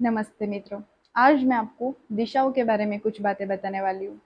नमस्ते मित्रों। आज मैं आपको दिशाओं के बारे में कुछ बातें बताने वाली हूँ।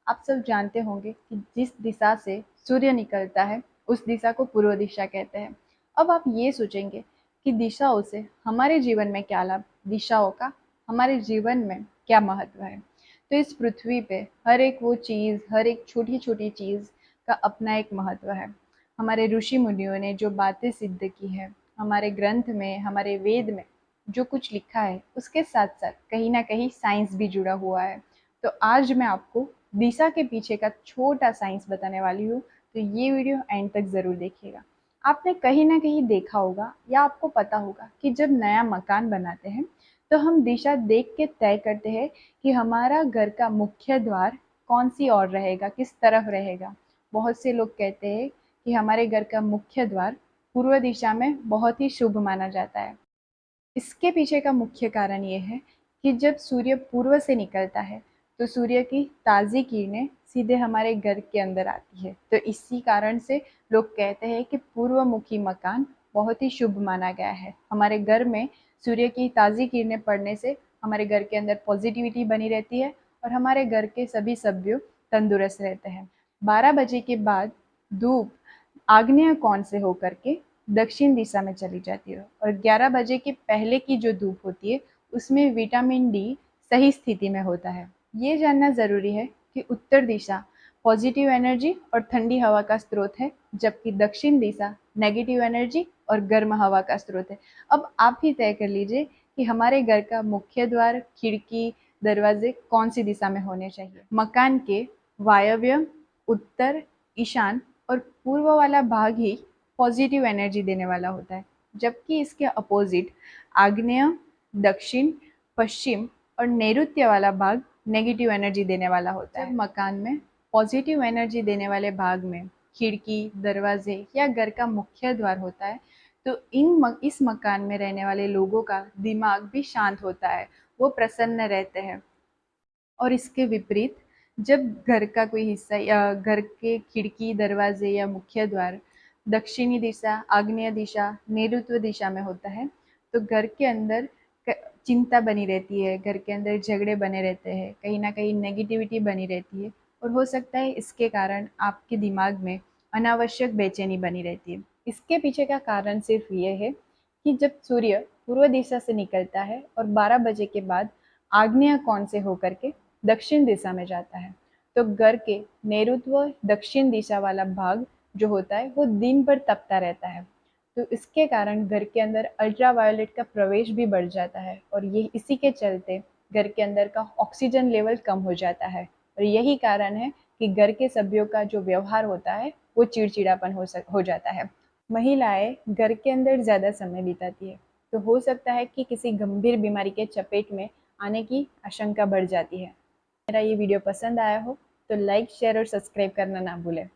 आप सब जानते होंगे कि जिस दिशा से सूर्य निकलता है उस दिशा को पूर्व दिशा कहते हैं। अब आप ये सोचेंगे कि दिशाओं से हमारे जीवन में क्या लाभ, दिशाओं का हमारे जीवन में क्या महत्व है। तो इस पृथ्वी पे हर एक वो चीज़, हर एक छोटी छोटी चीज़ का अपना एक महत्व है। हमारे ऋषि मुनियों ने जो बातें सिद्ध की है, हमारे ग्रंथ में, हमारे वेद में जो कुछ लिखा है उसके साथ साथ कहीं ना कहीं साइंस भी जुड़ा हुआ है। तो आज मैं आपको दिशा के पीछे का छोटा साइंस बताने वाली हूँ। तो ये वीडियो एंड तक ज़रूर देखिएगा। आपने कहीं ना कहीं देखा होगा या आपको पता होगा कि जब नया मकान बनाते हैं तो हम दिशा देख के तय करते हैं कि हमारा घर का मुख्य द्वार कौन सी ओर रहेगा, किस तरफ रहेगा। बहुत से लोग कहते हैं कि हमारे घर का मुख्य द्वार पूर्व दिशा में बहुत ही शुभ माना जाता है। इसके पीछे का मुख्य कारण ये है कि जब सूर्य पूर्व से निकलता है तो सूर्य की ताज़ी किरणें सीधे हमारे घर के अंदर आती है। तो इसी कारण से लोग कहते हैं कि पूर्वमुखी मकान बहुत ही शुभ माना गया है। हमारे घर में सूर्य की ताज़ी किरणें पड़ने से हमारे घर के अंदर पॉजिटिविटी बनी रहती है और हमारे घर के सभी सभ्य तंदुरुस्त रहते हैं। 12 बजे के बाद धूप आग्नेय कोण से होकर के दक्षिण दिशा में चली जाती है और 11 बजे के पहले की जो धूप होती है उसमें विटामिन डी सही स्थिति में होता है। ये जानना ज़रूरी है कि उत्तर दिशा पॉजिटिव एनर्जी और ठंडी हवा का स्रोत है, जबकि दक्षिण दिशा नेगेटिव एनर्जी और गर्म हवा का स्रोत है। अब आप ही तय कर लीजिए कि हमारे घर का मुख्य द्वार, खिड़की, दरवाजे कौन सी दिशा में होने चाहिए। मकान के वायव्य, उत्तर, ईशान और पूर्व वाला भाग ही पॉजिटिव एनर्जी देने वाला होता है, जबकि इसके अपोजिट आग्नेय, दक्षिण, पश्चिम और नैऋत्य वाला भाग नेगेटिव एनर्जी देने वाला होता है। जब मकान में पॉजिटिव एनर्जी देने वाले भाग में खिड़की, दरवाजे या घर का मुख्य द्वार होता है तो इस मकान में रहने वाले लोगों का दिमाग भी शांत होता है, वो प्रसन्न रहते हैं। और इसके विपरीत जब घर का कोई हिस्सा या घर के खिड़की, दरवाजे या मुख्य द्वार दक्षिणी दिशा, आग्नेय दिशा, नैऋत्य दिशा में होता है तो घर के अंदर चिंता बनी रहती है, घर के अंदर झगड़े बने रहते हैं, कहीं ना कहीं नेगेटिविटी बनी रहती है और हो सकता है इसके कारण आपके दिमाग में अनावश्यक बेचैनी बनी रहती है। इसके पीछे का कारण सिर्फ ये है कि जब सूर्य पूर्व दिशा से निकलता है और 12 बजे के बाद आग्नेय कोण से होकर के दक्षिण दिशा में जाता है तो घर के नैऋत्य दक्षिण दिशा वाला भाग जो होता है वो दिन भर तपता रहता है। तो इसके कारण घर के अंदर अल्ट्रावायोलेट का प्रवेश भी बढ़ जाता है और ये इसी के चलते घर के अंदर का ऑक्सीजन लेवल कम हो जाता है और यही कारण है कि घर के सभ्यों का जो व्यवहार होता है वो चिड़चिड़ापन हो जाता है। महिलाएं घर के अंदर ज़्यादा समय बिताती है तो हो सकता है कि किसी गंभीर बीमारी के चपेट में आने की आशंका बढ़ जाती है। मेरा ये वीडियो पसंद आया हो तो लाइक, शेयर और सब्सक्राइब करना ना भूलें।